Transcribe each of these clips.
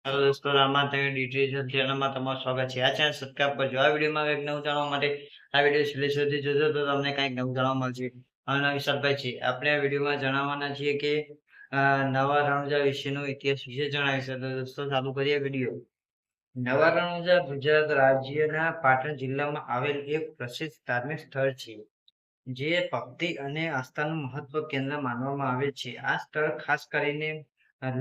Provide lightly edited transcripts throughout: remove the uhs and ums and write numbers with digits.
Hello દોસ્તો, રામા તમે detail ચેનલમાં તમારું સ્વાગત છે. આ ચેનલ સબસ્ક્રાઇબ કરજો. આ વિડીયોમાં કંઈક નવું જાણવા માટે આ વિડીયો છેલ્લે સુધી જોજો તો તમને કંઈક નવું જાણવા મળશે. મારું વિશાલભાઈ છે. આપણે આ વિડીયોમાં જણાવવાના છીએ કે નવા રણુજા વિશેનો ઇતિહાસ વિશે જણાવીશું. તો દોસ્તો ચાલુ કરીએ વિડીયો. નવા રણુજા ગુજરાત રાજ્યના પાટણ જિલ્લામાં આવેલ એક પ્રસિદ્ધ ધાર્મિક સ્થળ છે. જે ભક્તિ અને આસ્થાનું મહત્વ કેન્દ્ર માનવામાં આવે છે. આ સ્થળ ખાસ કરીને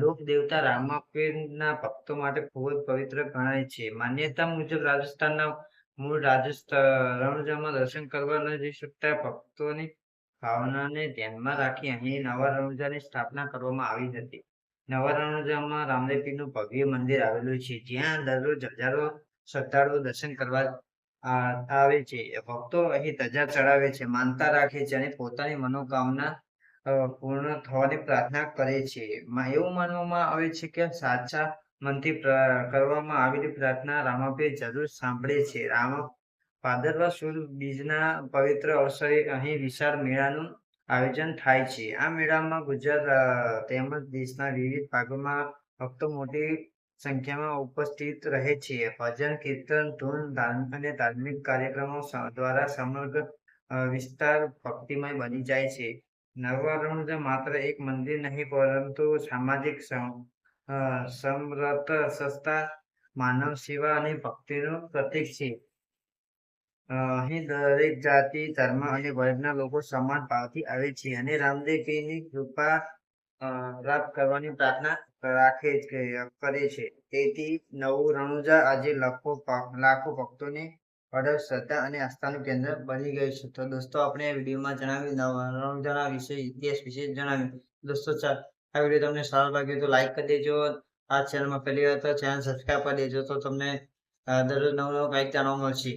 લોક દેવતા રામાપીરના ભક્તો માટે ખૂબ જ પવિત્ર ગણાય છે. માન્યતા મુજબ રાજસ્થાનના મૂળ રણુજામાં દર્શન કરવા ન જઈ શકતા ભક્તોની ભાવનાને ધ્યાનમાં રાખી અહીં નવા રણુજાની સ્થાપના કરવામાં આવી હતી. નવા રણુજામાં રામદેવપીરનું ભવ્ય મંદિર આવેલું છે, જ્યાં દરરોજ હજારો શ્રદ્ધાળુઓ દર્શન કરવા આવે છે. ભક્તો અહીં ધજા ચડાવે છે, માનતા રાખે છે અને પોતાની મનોકામના પૂર્ણ થવાની પ્રાર્થના કરે છે. એવું માનવામાં આવે છે કે સાચા મનથી કરવામાં આવેલી પ્રાર્થના રામાપીર જરૂર સાંભળે છે. ભાદરવા સુદ બીજના પવિત્ર અવસરે અહીં વિશાળ મેળાનું આયોજન થાય છે. આ મેળામાં ગુજરાત તેમજ દેશના વિવિધ ભાગોમાં ભક્તો મોટી સંખ્યામાં ઉપસ્થિત રહે છે. ભજન, કીર્તન, ધૂન અને ધાર્મિક કાર્યક્રમો દ્વારા સમગ્ર વિસ્તાર ભક્તિમય બની જાય છે. નવા રણુજા માત્ર એક મંદિર નહીં પરંતુ સામાજિક સમરસ સંસ્થા, માનવ સેવા અને ભક્તિનું પ્રતીક છે. અહીં દરેક જાતિ, ધર્મ અને વર્ગના લોકો સમાન ભાવથી આવે છે અને રામદેવપીરની કૃપા પ્રાપ્ત કરવાની પ્રાર્થના કરે છે. તેથી નવું રણુજા આજે લાખો ભક્તોને અઢળ શ્રદ્ધા અને આસ્થાનું કેન્દ્ર બની ગયું છે. તો દોસ્તો, આપણે આ વિડીયોમાં જણાવ્યું નવા રણુજાના વિશે ઇતિહાસ વિશે જણાવ્યું. દોસ્તો, આ વિડીયો તમને સારો લાગ્યો તો લાઈક કરી દેજો. આ ચેનલમાં પહેલી વાર તો ચેનલ સબસ્ક્રાઈબ કરી દેજો તો તમને દરરોજ નવું કંઈક જાણવા મળશે.